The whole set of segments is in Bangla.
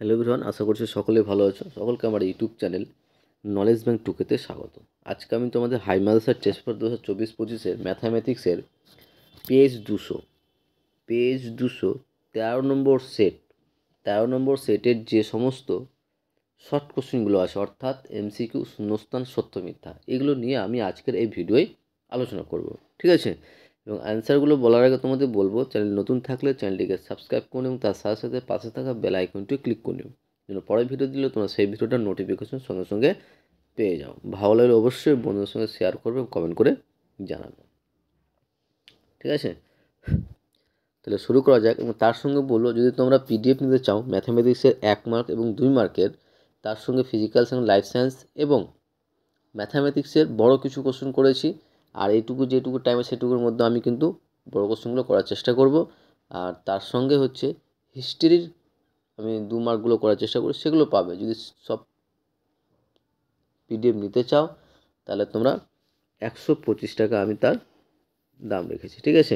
হ্যালো এভরিওয়ান, আশা করছি সকলে ভালো আছো। সকলকে আমার ইউটিউব চ্যানেল নলেজ ব্যাংক টুকেতে স্বাগত। আজকে আমি তোমাদের হাইমালসার টেস্ট পেপার 2024-25-এর ম্যাথামেটিক্সের পেজ দুশো 13 নম্বর সেটের যে সমস্ত শর্ট কোশ্চেনগুলো আছে, অর্থাৎ এমসিকিউ, শূন্যস্থান, সত্য মিথ্যা, এগুলো নিয়ে আমি আজকের এই ভিডিওয় আলোচনা করব। ঠিক আছে? এবং অ্যান্সারগুলো বলার আগে তোমাদের বলবো, চ্যানেল নতুন থাকলে চ্যানেলটিকে সাবস্ক্রাইব করে নিও, তার সাথে সাথে পাশে থাকা বেল আইকনটি ক্লিক করে নিও, যেন পরের ভিডিও দিলে তোমরা সেই ভিডিওটার নোটিফিকেশন সঙ্গে সঙ্গে পেয়ে যাও। ভালো লাগলে অবশ্যই বন্ধুদের সঙ্গে শেয়ার করবে, কমেন্ট করে জানাবে। ঠিক আছে? তাহলে শুরু করা যাক। এবং তার সঙ্গে বলবো, যদি তোমরা পিডিএফ নিতে চাও ম্যাথামেটিক্সের 1 মার্ক এবং 2 মার্কের, তার সঙ্গে ফিজিক্যাল সায়েন্স, লাইফ সায়েন্স এবং ম্যাথামেটিক্সের বড় কিছু কোশ্চেন করেছি। আর এইটুকু যেটুকু টাইমে সেটুকুর মধ্যে আমি কিন্তু বড় কোশ্চেনগুলো করার চেষ্টা করব। আর তার সঙ্গে হচ্ছে হিস্ট্রির আমি 2 মার্কগুলো করার চেষ্টা করি, সেগুলো পাবে। যদি সব পিডিএফ নিতে চাও তাহলে তোমরা 125 টাকা আমি তার দাম রেখেছি। ঠিক আছে?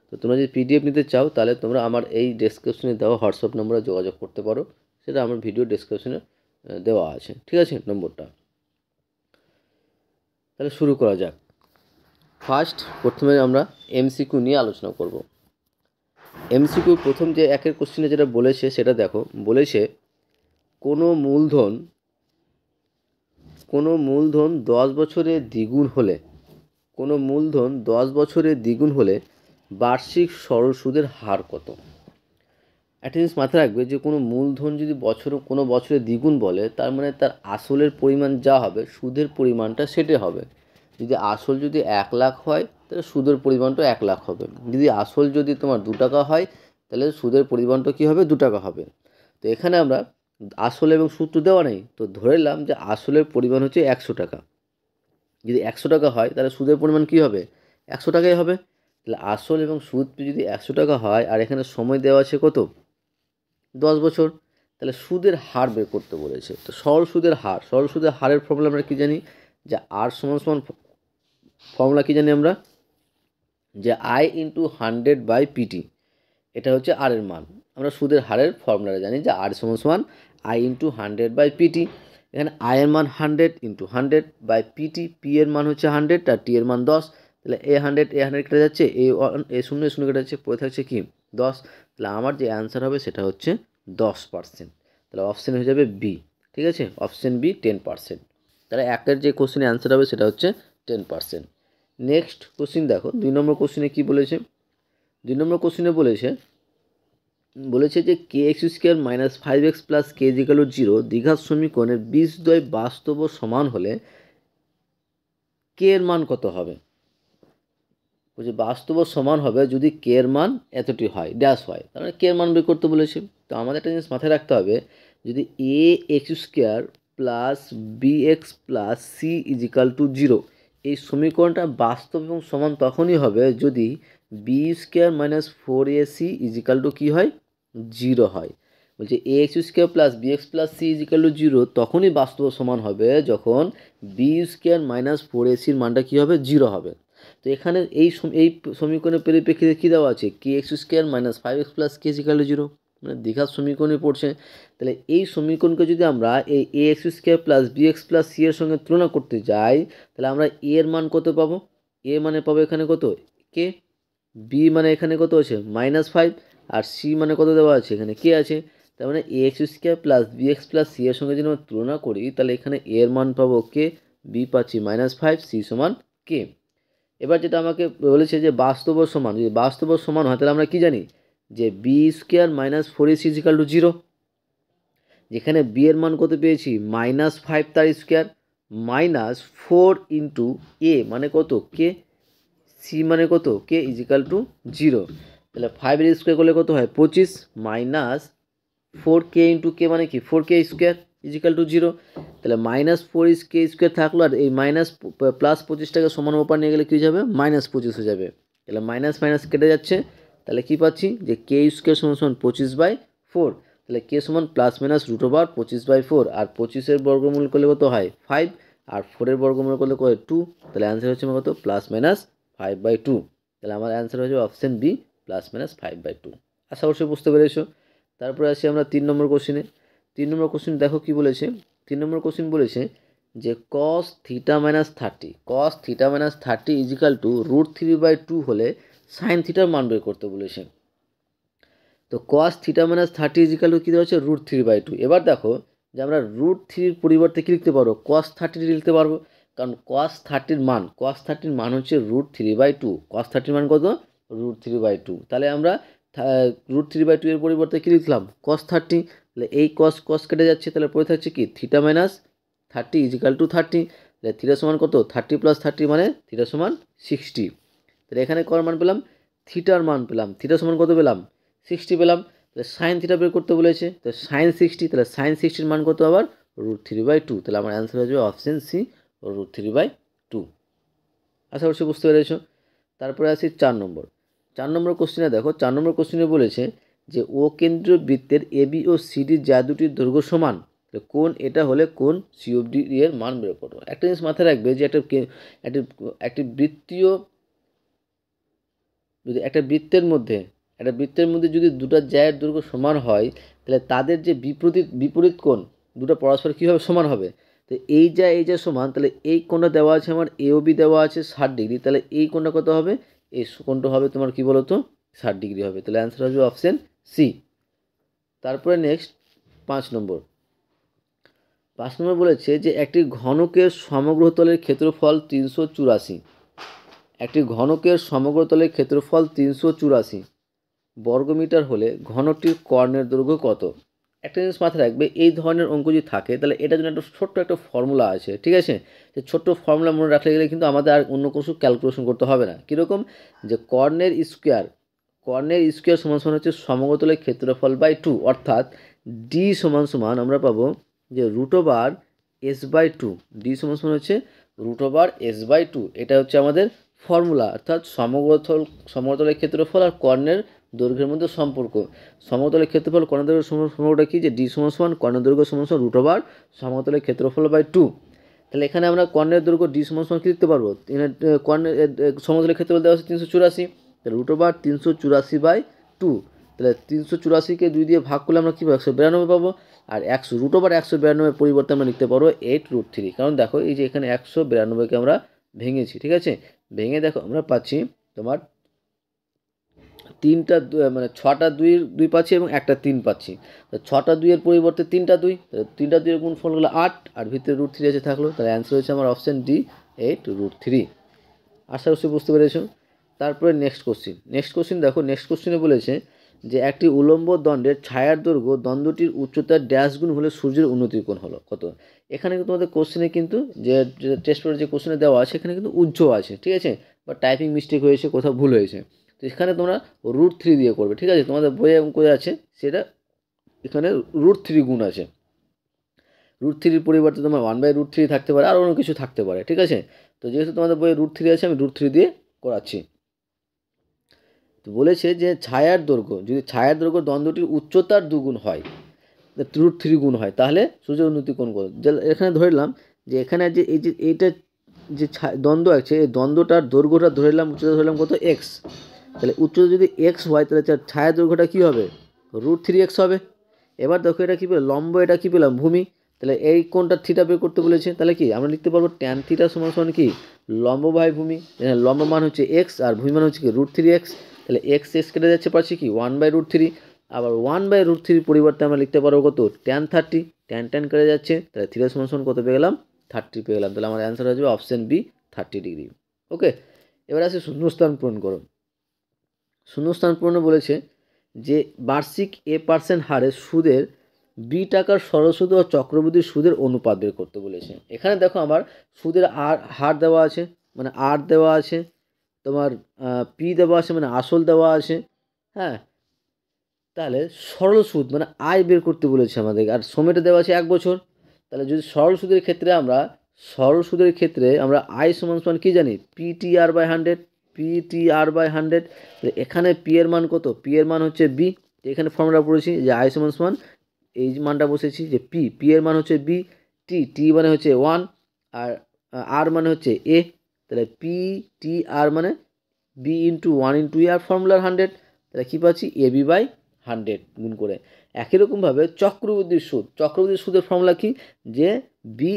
তো তোমরা যদি পিডিএফ নিতে চাও তাহলে তোমরা আমার এই ডেসক্রিপশনে দেওয়া হোয়াটসঅ্যাপ নম্বরে যোগাযোগ করতে পারো। সেটা আমার ভিডিও ডেসক্রিপশনে দেওয়া আছে। ঠিক আছে? নম্বরটা। তাহলে শুরু করা যাক। প্রথমে আমরা এমসিকিউ নিয়ে আলোচনা করব। এমসিকিউ প্রথম যে একের কোশ্চেনে যেটা বলেছে সেটা দেখো। বলেছে কোনো মূলধন 10 বছরে দ্বিগুণ হলে বার্ষিক সরল সুদের হার কত? একটা জিনিস মাথায় রাখবে যে কোনো মূলধন যদি কোনো বছরে দ্বিগুণ বলে, তার মানে তার আসলের পরিমাণ যা হবে, সুদের পরিমাণটা সেটা হবে। যদি আসল 1 লাখ হয় তাহলে সুদের পরিমাণটা 1 লাখ হবে। যদি আসল তোমার 2 টাকা হয় তাহলে সুদের পরিমাণটা কী হবে? 2 টাকা হবে। তো এখানে আমরা আসল এবং সুদ তো দেওয়া নেই, তো ধরে নিলাম যে আসলের পরিমাণ হচ্ছে 100 টাকা। যদি 100 টাকা হয় তাহলে সুদের পরিমাণ কী হবে? 100 টাকাই হবে। তাহলে আসল এবং সুদ যদি 100 টাকা হয়, আর এখানে সময় দেওয়া আছে কত? 10 বছর। তাহলে সুদের হার বের করতে বলেছে। তো সরল সুদের হারের ফর্মুলা আমরা কী জানি? যে আর সমান ফর্মুলা কী জানি আমরা? যে আই ইন্টু 100/পিটি, এটা হচ্ছে আর এর মান। আমরা সুদের হারের ফর্মুলাটা জানি যে আর সমান আই ইন্টু 100/পিটি। এখানে আই এর মান 100 ইন্টু 100/পিটি, পি এর মান হচ্ছে 100 আর টি এর মান 10। তাহলে এ 100 কেটে যাচ্ছে, এ শূন্য কেটে যাচ্ছে, পড়ে থাকছে কি? 10। তাহলে আমার যে অ্যান্সার হবে সেটা হচ্ছে 10%। তাহলে অপশান হয়ে যাবে বি। ঠিক আছে? Option B 10%। তাহলে একের যে কোশ্চেনের অ্যান্সার হবে সেটা হচ্ছে 10%। নেক্সট কোশ্চিন দেখো, 2 নম্বর কোশ্চিনে কী বলেছে? 2 নম্বর কোশ্চিনে বলেছে যে k x square minus 5x plus k is equal to 0 দ্বিঘাত সমীকরণের বীজদ্বয় বাস্তব ও সমান হলে কে এর মান কত হবে? বলছে বাস্তব ও সমান হবে যদি কে এর মান এতটি হয়, ড্যাশ হয়। তার মানে কে এর মান বের করতে বলেছে। তো আমাদের একটা জিনিস মাথায় রাখতে হবে, যদি a x square plus b x plus c is equal to 0, এই সমীকরণটা বাস্তব এবং সমান তখনই হবে যদি b square minus 4ac is equal to কী হয়? 0 হয়। বলছে a x square plus b x plus c is equal to 0 তখনই বাস্তব সমান হবে যখন বি স্কোয়ার মাইনাস 4ac-র মানটা কী হবে? 0 হবে। তো এখানে এই সমীকরণের পরিপ্রেক্ষিতে কী দেওয়া আছে? K x square minus 5x plus k is equal to 0, মানে দ্বিঘাত সমীকরণে পড়ছে। তাহলে এই সমীকরণকে যদি আমরা এই a x square plus b x plus c এর সঙ্গে তুলনা করতে যাই, তাহলে আমরা এ এর মান কত পাবো? এ মানে পাবো এখানে কত? কে। বি মানে এখানে কত আছে? -5। আর সি মানে কত দেওয়া আছে? এখানে কে আছে। তার মানে a x square plus b x plus c এর সঙ্গে যদি আমরা তুলনা করি, তাহলে এখানে এ এর মান পাবো কে, বি পাচ্ছি -5, সি সমান কে। এবার যেটা আমাকে বলেছে যে বাস্তব ও সমান, যদি বাস্তব ও সমান হয় তাহলে আমরা কি জানি? যে B square minus 4ac is equal to 0। যেখানে বি এর মান কত পেয়েছি? -5 তার স্কোয়ার, -4 ইন্টু এ মানে কত? কে। সি মানে কত? কে ইজিক্যাল টু 0। তাহলে 5 এর স্কোয়ার করলে কত হয়? 25, -4k ইন্টু কে মানে কি? 4k square is equal to 0। তাহলে -4k স্কোয়ার থাকলো, আর এই প্লাস 25টাকে সমান ওপর নিয়ে গেলে কী হয়ে যাবে? -25 হয়ে যাবে। তাহলে মাইনাস মাইনাস কেটে যাচ্ছে, তাহলে কী পাচ্ছি? যে কে স্কোয়ার সমান 25/4। তাহলে কে সমান +-√25/4, আর 25-এর বর্গমূল করলে কত হয়? 5, আর 4-এর বর্গমূল করলে কত হয়? 2। তাহলে অ্যান্সার হচ্ছে আমার কত? +-5/2। তাহলে আমার অ্যান্সার হয়ে যাবে অপশান বি, +-5/2। আশা করছি বুঝতে পেরেছো। তারপরে আসি আমরা 3 নম্বর কোশ্চেনে। 3 নম্বর কোশ্চেন দেখো কি বলেছে। 3 নম্বর কোশ্চেন বলেছে যে cos theta minus 30 is equal to √3/2 হলে সাইন থিটার মান বের করতে বলেছে। তো cos theta minus 30 is equal to কী দেওয়া হচ্ছে √3/2। এবার দেখো যে আমরা √3 পরিবর্তে কী লিখতে পারবো, cos 30 লিখতে পারবো, কারণ cos 30 মান হচ্ছে √3/2। cos 30 মান কত, √3/2। তাহলে আমরা √3/2 এর পরিবর্তে কী লিখলাম, cos 30। তাহলে এই cos কেটে যাচ্ছে, তাহলে পড়ে থাকছে কি থিটা মাইনাস 30 ইজিক্যাল টু 30। তাহলে থিটা সমান কত, 30 + 30 মানে থিটা সমান 60। তাহলে এখানে কর মান পেলাম, থিটার মান পেলাম, থিটা সমান কত পেলাম, 60 পেলাম। তাহলে সাইন থিটা বের করতে বলেছে, তো সাইন 60, তাহলে সাইন 60 মান কত আবার √3/2। তাহলে আমার অ্যান্সার হয়ে যাবে অপশন সি, √3/2। আশা করছি বুঝতে পেরেছো। তারপরে আসি 4 নম্বর কোশ্চেনে দেখো। 4 নম্বর কোশ্চেনে বলেছে যে ও কেন্দ্রীয় বৃত্তের এবি ও সিডি যা দুটির দৈর্ঘ্য সমান, কোন এটা হলে কোন সিওডি এর মান বের করবো। একটা জিনিস মাথায় রাখবে যে একটি বৃত্তীয়, যদি একটা বৃত্তের মধ্যে যদি দুটো জ্যায়ের দৈর্ঘ্য সমান হয়, তাহলে তাদের যে বিপরীত কোণ দুটো পরস্পর কীভাবে সমান হবে। তো এই যা সমান, তাহলে এই কোণটা দেওয়া আছে আমার এওবি দেওয়া আছে 60 ডিগ্রি, তাহলে এই কোণটা কত হবে, এই কোণটা হবে তোমার কি বলো তো 60 ডিগ্রি হবে। তাহলে অ্যান্সার হবে অপশন সি। তারপরে নেক্সট 5 নম্বর বলেছে যে একটি ঘনকের সমগ্রতলের ক্ষেত্রফল 384। একটি ঘনকের সমগ্রতলের ক্ষেত্রফল 384 বর্গমিটার হলে ঘনকটির কর্ণের দৈর্ঘ্য কত। একটা জিনিস মাথায় রাখবে, এই ধরনের অঙ্ক যদি থাকে তাহলে এটার জন্য একটা ছোট্ট একটা ফর্মুলা আছে, ঠিক আছে। যে ছোট্ট ফর্মুলা মনে রাখলে গেলে কিন্তু আমাদের আর অন্য কিছু ক্যালকুলেশন করতে হবে না। কীরকম, যে কর্ণের স্কোয়ার সমান হচ্ছে সমগ্রতলের ক্ষেত্রফল/2, অর্থাৎ ডি সমান আমরা পাবো যে √s/2। ডি সমান হচ্ছে √s/2। এটা হচ্ছে আমাদের ফর্মুলা, অর্থাৎ সমগ্রতলের ক্ষেত্রফল আর কর্ণের দৈর্ঘ্যের মধ্যে সম্পর্ক। সমতলের ক্ষেত্রফল কর্ণের দৈর্ঘ্য সম্পর্কটা কি, যে ডি সমান কর্ণের দৈর্ঘ্য সমান সমতলের ক্ষেত্রফল/2। তাহলে এখানে আমরা কর্ণের দৈর্ঘ্য ডি সমান কি লিখতে পারবো, কর্ণের সমতলের ক্ষেত্রফল দেওয়া আছে 384, তাহলে √384/2। তাহলে 384কে 2 দিয়ে ভাগ করলে আমরা কী পাবো, 192 পাবো। আর √192 পরিবর্তে আমরা লিখতে পারবো 8√3, কারণ দেখো এই যে এখানে 192কে আমরা ভেঙেছি, ঠিক আছে। ভেঙে দেখো আমরা পাচ্ছি তোমার 6টা 2 পাচ্ছি এবং একটা 3 পাচ্ছি। তো 6টা 2-এর পরিবর্তে 3টা 2, তাহলে 3টা 2-এর গুণফল হলো 8, আর ভিতরে √3 আছে থাকলো। তাহলে অ্যান্সার হচ্ছে আমার অপশান ডি, 8√3। আশা করছি বুঝতে পেরেছো। তারপরে নেক্সট কোশ্চিন দেখো। নেক্সট কোশ্চিনে বলেছে যে একটি উলম্ব দণ্ডের ছায়ার দৈর্ঘ্য দণ্ডটির উচ্চতার ড্যাশ গুণ হলে সূর্যের উন্নতির কোণ হলো কত। এখানে কিন্তু তোমাদের কোশ্চেনে কিন্তু যে টেস্ট পেপারে যে কোশ্চেনে দেওয়া আছে এখানে কিন্তু উজ্জ্ব আছে, ঠিক আছে, বা টাইপিং মিস্টেক হয়েছে, কোথাও ভুল হয়েছে। তো এখানে তোমরা √3 দিয়ে করবে, ঠিক আছে। তোমাদের বইয়ে অঙ্ক আছে সেটা এখানে √3 গুণ আছে। √3 পরিবর্তে তোমার 1/√3 থাকতে পারে, আর অন্য কিছু থাকতে পারে, ঠিক আছে। তো যেহেতু তোমাদের বইয়ে √3 আছে, আমি √3 দিয়ে করাচ্ছি। তো বলেছে যে যদি ছায়ার দৈর্ঘ্য দণ্ডটির উচ্চতার 2 গুণ হয়, √3 গুণ হয়, তাহলে সূর্যের উন্নতি কোণ কত। এখানে ধরলাম যে এখানে যে এইটা যে দ্বন্দ্ব আছে, এই দ্বন্দ্বটার দৈর্ঘ্যটা ধরলাম, উচ্চতা ধরলাম কত, এক্স। তাহলে উচ্চতা যদি এক্স হয়, তাহলে ছায়ার দৈর্ঘ্যটা কী হবে, √3x হবে। এবার দেখো এটা কী পেলাম, লম্ব, এটা কী পেলাম, ভূমি। তাহলে এই কোণটা থিটা বের করতে বলেছে, তাহলে কি আমরা লিখতে পারবো ট্যান থিটা সমান কি লম্ব/ভূমি। লম্ব মান হচ্ছে এক্স আর ভূমি মান হচ্ছে কি √3x। তাহলে এক্স কেটে যাচ্ছে, পাচ্ছি কি 1/√3। আবার 1/√3 পরিবর্তে আমরা লিখতে পারবো কত, ট্যান 30। ট্যান কেটে যাচ্ছে, তাহলে থিটা সমান কত পেয়ে গেলাম, 30 পেয়ে গেলাম। তাহলে আমার অ্যান্সার হয়ে যাবে অপশান বি, 30 ডিগ্রি। ওকে, এবার আসে শূন্যস্থান পূরণ করো। শূন্যস্থান পূরণে বলেছে যে বার্ষিক a% হারে সুদের বি টাকার সরল সুদ ও চক্রবৃদ্ধি সুদের অনুপাত বের করতে বলেছে। এখানে দেখো আমার সুদের হার দেওয়া আছে, মানে আর দেওয়া আছে, তোমার পি দেওয়া আছে, মানে আসল দেওয়া আছে, হ্যাঁ। তাহলে সরল সুদ মানে আয় বের করতে বলেছে আমাদের, আর সময়টা দেওয়া আছে 1 বছর। তাহলে যদি সরল সুদের ক্ষেত্রে আমরা আয় সমান কি জানি, PTR/100। তাহলে এখানে পি এর মান কত, পি এর মান হচ্ছে বি। এখানে ফর্মুলা পড়েছি যে আয় সমান এই মানটা বসেছি যে পি এর মান হচ্ছে বি, টি মানে হচ্ছে 1, আর আর মানে হচ্ছে এ। তাহলে PTR মানে বি × 1 × এ, আর ফর্মুলার 100। তাহলে কী পাচ্ছি, AB/100 গুণ করে। একই রকমভাবে চক্রবৃদ্ধির সুদের ফর্মুলা কি, যে পি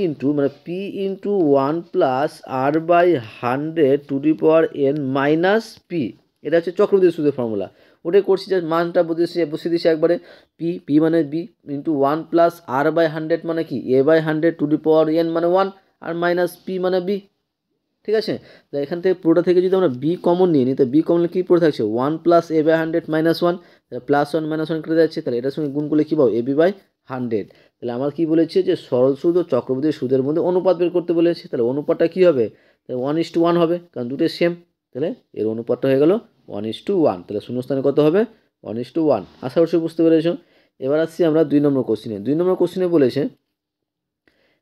ইন্টু 1+r/100 - p, এটা হচ্ছে চক্রবৃদ্ধি সুদের ফর্মুলা। ওটাই করছি, যে মানটা বসিয়ে দিচ্ছি একবারে। পি মানে বি ইন্টু 1+r/100 মানে কি a/100 মানে 1, আর মাইনাস পি মানে বি। ঠিক আছে, তো এখান থেকে পুরোটা থেকে যদি আমরা বি কমন নিয়ে নিই, তো বি কমন কী পড়ে থাকছে 1+a/100 - 1, +1 - 1 কেটে যাচ্ছে, তাহলে এটার সঙ্গে গুণ করলে কী পাবো ab/100। তাহলে আমার কি বলেছে, যে সরল সুদ ও চক্রবৃদ্ধি সুদের মধ্যে অনুপাত বের করতে বলেছে। তাহলে অনুপাতটা কী হবে, তাহলে 1:1 হবে, কারণ দুটোই সেম। তাহলে এর অনুপাতটা হয়ে গেল 1:1। তাহলে শূন্যস্থানে কত হবে 1:1। আশা করছি বুঝতে পেরেছ। এবার আসছি আমরা 2 নম্বর কোশ্চিনে। 2 নম্বর কোশ্চিনে বলেছে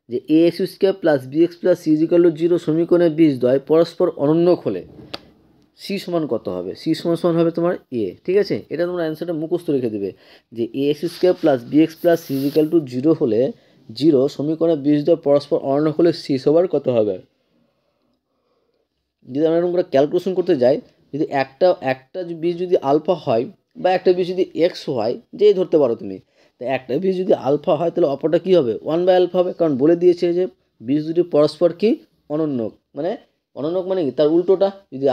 যে ax² + bx + c = 0 সমীকরণের বীজদ্বয় পরস্পর অনন্যক হলে সি সমান কত হবে। সি সমান হবে তোমার এ। ঠিক আছে, এটা তোমরা অ্যান্সারটা মুখস্থ রেখে দেবে, যে ax² + bx + c = 0 হলে 0 সমীকরণের বীজদ্বয় পরস্পর অনন্যক হলে সি সমান কত হবে। যদি আমরা এরকম করে ক্যালকুলেশন করতে যাই, যদি একটা বীজ যদি আলফা হয়, বা একটা বীজ যদি এক্স হয়, যেই ধরতে পারো তুমি, তো একটা বীজ যদি আলফা হয় তাহলে অপরটা কী হবে 1/α হবে, কারণ বলে দিয়েছে যে বীজ দুটি পরস্পর কি অনন্যক, মানে অনন্যক মানে কি তার উল্টোটা। যদি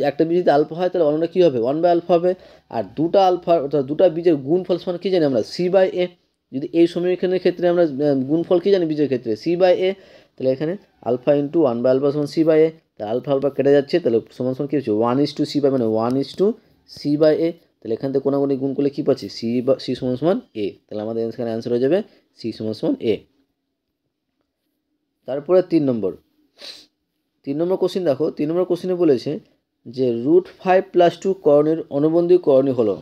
একটা বীজ যদি আলফা হয় তাহলে অন্যটা কী হবে 1/α হবে। আর দুটা আলফা অর্থাৎ দুটা বীজের গুণফল সমান কী জানি আমরা c/a। যদি এই সমীকরণের ক্ষেত্রে আমরা গুণফল কী জানি বীজের ক্ষেত্রে c/a, তাহলে এখানে আলফা ইন্টু 1/α সমান c/a, তাহলে আলফা কেটে যাচ্ছে, তাহলে সমান কী হচ্ছে 1:c/, মানে 1:c/a। তাহলে এখান থেকে কোনাগুনি গুণ করলে কী পাচ্ছি সি সমান এ। তাহলে আমাদের এখানে অ্যান্সার হয়ে যাবে সি সমান এ। তারপরে 3 নম্বর কোশ্চিন দেখো। 3 নম্বর কোশ্চিনে বলেছে যে √5 + 2 করণের অনুবন্ধী করণী হলো।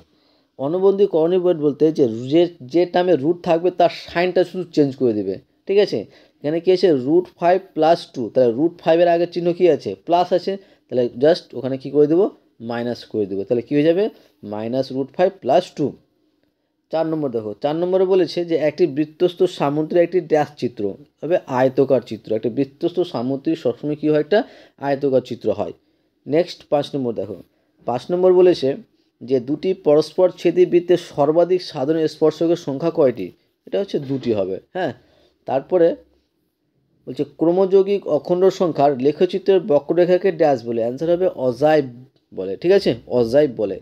অনুবন্ধী করণী বলতে যে টার্মে রুট থাকবে তার সাইনটা শুধু চেঞ্জ করে দেবে। ঠিক আছে, এখানে কী আছে √5 + 2, তাহলে √5-এর আগের চিহ্ন কী আছে প্লাস আছে, তাহলে জাস্ট ওখানে কী করে দেবো মাইনাস করে দেবো। তাহলে কী হয়ে যাবে -√5 + 2। 4 নম্বর দেখো। 4 নম্বরে বলেছে যে একটি বৃত্তস্থ সামুদ্রিক একটি ড্যাশ চিত্র তবে আয়তকার চিত্র। একটি বৃত্তস্থ সামুদ্রিক সবসময় কী হয় একটা আয়তকার চিত্র হয়। নেক্সট 5 নম্বর দেখো। 5 নম্বর বলেছে যে দুটি পরস্পর ছেদি বৃত্তের সর্বাধিক সাধারণ স্পর্শকের সংখ্যা কয়টি। এটা হচ্ছে 2টি হবে। হ্যাঁ, তারপরে বলছে ক্রমযৌগিক অখণ্ড সংখ্যার লেখচিত্রের বক্ররেখাকে ড্যাশ বলে। অ্যান্সার হবে অজাইব বলে। ঠিক আছে, অজাইব বলে।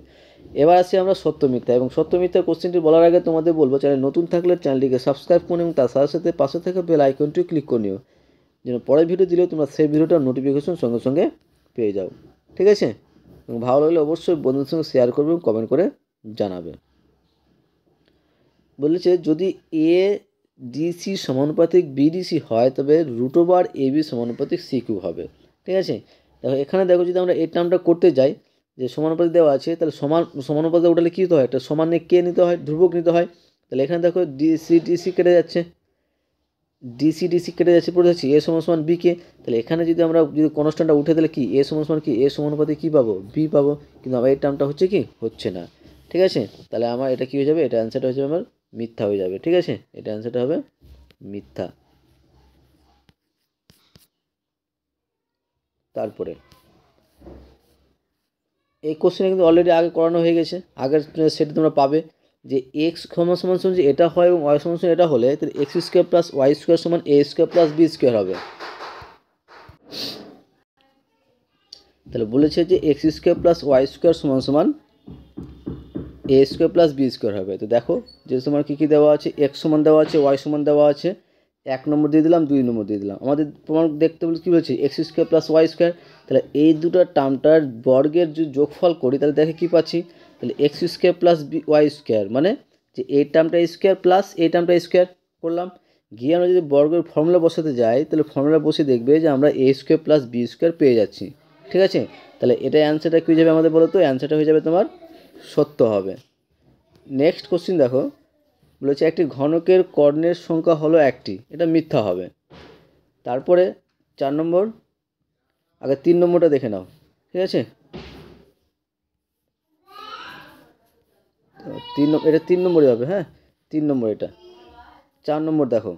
এবার আসি আমরা সত্য মিথ্যা। এবং সত্য মিথ্যা কোশ্চেনটি বলার আগে তোমাদের বলবো, চ্যানেল নতুন থাকলে চ্যানেলটিকে সাবস্ক্রাইব করুন এবং তার সাথে সাথে পাশে থাকা বেল আইকনটি ক্লিক করে নিও, যেন পরের ভিডিও দিলেও তোমরা সেই ভিডিওটার নোটিফিকেশন সঙ্গে সঙ্গে পেয়ে যাও। ঠিক আছে, এবং ভালো লাগলে অবশ্যই বন্ধুদের সঙ্গে শেয়ার করবে এবং কমেন্ট করে জানাবে। বলেছে যদি ADC সমানুপাতিক BDC হয় তবে √AB সমানুপাতিক CQ হবে। ঠিক আছে, দেখো এখানে দেখো যদি আমরা এই টার্মটা করতে যাই, যে সমানুপাতিক দেওয়া আছে, তাহলে সমানুপাতিক উঠালে কী নিতে হয় একটা সমান নিয়ে কে নিতে হয় ধ্রুবক নিতে হয়। তাহলে এখানে দেখো DC কেটে যাচ্ছে, DC কেটে যাচ্ছে, পড়ে যাচ্ছি A সমান B কে। তাহলে এখানে যদি আমরা কনস্ট্যান্টটা উঠে দিলে কি A সমান কি A সমানুপাতিক কী পাবো B পাবো, কিন্তু আমার এই টার্মটা হচ্ছে কি হচ্ছে না। ঠিক আছে, তাহলে আমার এটা কী হয়ে যাবে, এটা অ্যান্সারটা হয়ে যাবে আমার মিথ্যা হয়ে যাবে। ঠিক আছে, এটা অ্যান্সারটা হবে মিথ্যা। তারপরে এই কোশ্চেনে কিন্তু অলরেডি আগে করানো হয়ে গেছে, আগের সেটা তোমরা পাবে যে x সমান যে এটা হয় এবং y সমান এটা হলে তাহলে x² + y² সমান a² + b² হবে। তাহলে বলেছে যে x² + y² সমান a² + b² হবে। তো দেখো যে তোমার কী কী দেওয়া আছে, x সমান দেওয়া আছে, y সমান দেওয়া আছে, 1 নম্বর দিয়ে দিলাম, 2 নম্বর দিয়ে দিলাম। আমাদের প্রমাণ দেখতে বলে কী বলছে x² + y²। তাহলে এই দুটো টার্মটার বর্গের যদি যোগফল করি তাহলে দেখে কী পাচ্ছি, তাহলে x² + y² মানে যে এই টার্মটা স্কোয়ার প্লাস এই টার্মটা স্কোয়ার করলাম। গিয়ে আমরা যদি বর্গের ফর্মুলা বসাতে যাই তাহলে ফর্মুলা বসে দেখবে যে আমরা a² + b² পেয়ে যাচ্ছি। ঠিক আছে, তাহলে এটা অ্যান্সারটা কী হয়ে যাবে আমাদের বলো তো, অ্যান্সারটা হয়ে যাবে তোমার সত্য হবে। নেক্সট কোশ্চিন দেখো, বলেছে একটি ঘনকের কর্ণের সংখ্যা হলো 1টি, এটা মিথ্যা হবে। তারপরে 4 নম্বর, আগে 3 নম্বরটা দেখে নাও। ঠিক আছে, এটা 3 নম্বরই হবে। হ্যাঁ, 3 নম্বর এটা। 4 নম্বর দেখো।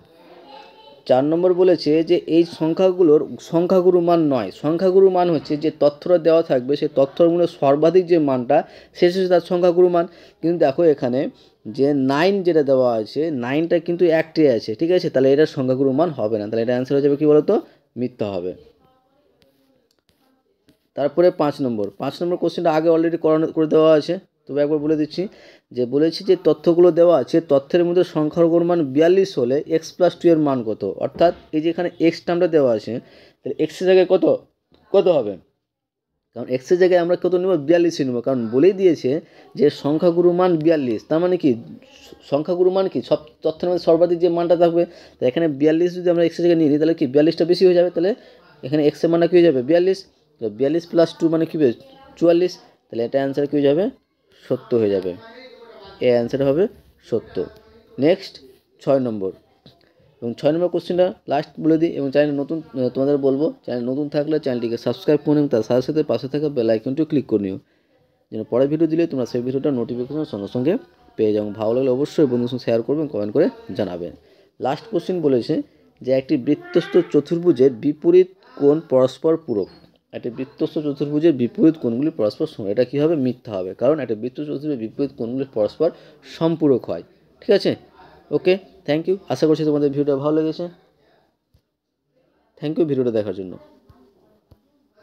4 নম্বর বলেছে যে এই সংখ্যাগুলোর সংখ্যাগুরু মান নয়। সংখ্যাগুরু মান হচ্ছে যে তথ্যটা দেওয়া থাকবে সেই তথ্যর মধ্যে সর্বাধিক যে মানটা শেষ হচ্ছে তার সংখ্যাগুরু মান। কিন্তু দেখো এখানে যে 9 যেটা দেওয়া আছে 9টা কিন্তু একটে আছে, ঠিক আছে, তাহলে এটা সংখ্যাগুরু মান হবে না, তাহলে এটা অ্যান্সার হয়ে যাবে কি বলতো, মিথ্যা হবে। তারপরে 5 নম্বর কোশ্চেনটা আগে অলরেডি করে দেওয়া আছে, তবে একবার বলে দিচ্ছি, যে বলেছি যে তথ্যগুলো দেওয়া আছে, তথ্যের মধ্যে সংখ্যাগুলোর মান 42 হলে x+2 এর মান কত, অর্থাৎ এই যে এখানে এক্স টার্মটা দেওয়া আছে, তাহলে এক্সের জায়গায় কত কত হবে, কারণ এক্সের জায়গায় আমরা কত নেব, 42 নেব, কারণ বলেই দিয়েছে যে সংখ্যাগুরু মান 42, তার মানে কি সংখ্যাগুরু মান কি সব তথ্যের মধ্যে সর্বাধিক যে মানটা থাকবে, তো এখানে 42 যদি আমরা এক্সের জায়গায় নিই তাহলে কি 42টা বেশি হয়ে যাবে, তাহলে এখানে এক্সের মানটা কী হয়ে যাবে 42, তো 42+2 মানে কী হবে 44, তাহলে এটা অ্যান্সার কী হয়ে যাবে, সত্য হয়ে যাবে, এ অ্যান্সার হবে সত্য। নেক্সট 6 নম্বর, এবং 6 নম্বর কোশ্চেনটা লাস্ট বলে দিই, এবং চ্যানেল নতুন তোমাদের বলবো, চ্যানেল নতুন থাকলে চ্যানেলটিকে সাবস্ক্রাইব করে নিও, তার সাথে সাথে পাশে থাকা বেল আইকনটিও ক্লিক করে নিও, যেন পরের ভিডিও দিলে তোমরা সেই ভিডিওটা নোটিফিকেশন সঙ্গে সঙ্গে পেয়ে যাও। ভালো লাগলে অবশ্যই বন্ধুর সঙ্গে শেয়ার করবেন, কমেন্ট করে জানাবেন। লাস্ট কোশ্চেন বলেছে যে একটি বৃত্তস্থ চতুর্ভুজের বিপরীত কোণ পরস্পর পূরক, একটি বৃত্তস্থ চতুর্ভুজের বিপরীত কোণগুলি পরস্পর সমান, এটা কী হবে, মিথ্যা হবে, কারণ একটা বৃত্তস্থ চতুর্ভুজের বিপরীত কোণগুলি পরস্পর সম্পূরক হয়, ঠিক আছে। ওকে, থ্যাংক ইউ, আশা করছি তোমাদের ভিডিওটা ভালো লেগেছে, থ্যাংক ইউ ভিডিওটা দেখার জন্য।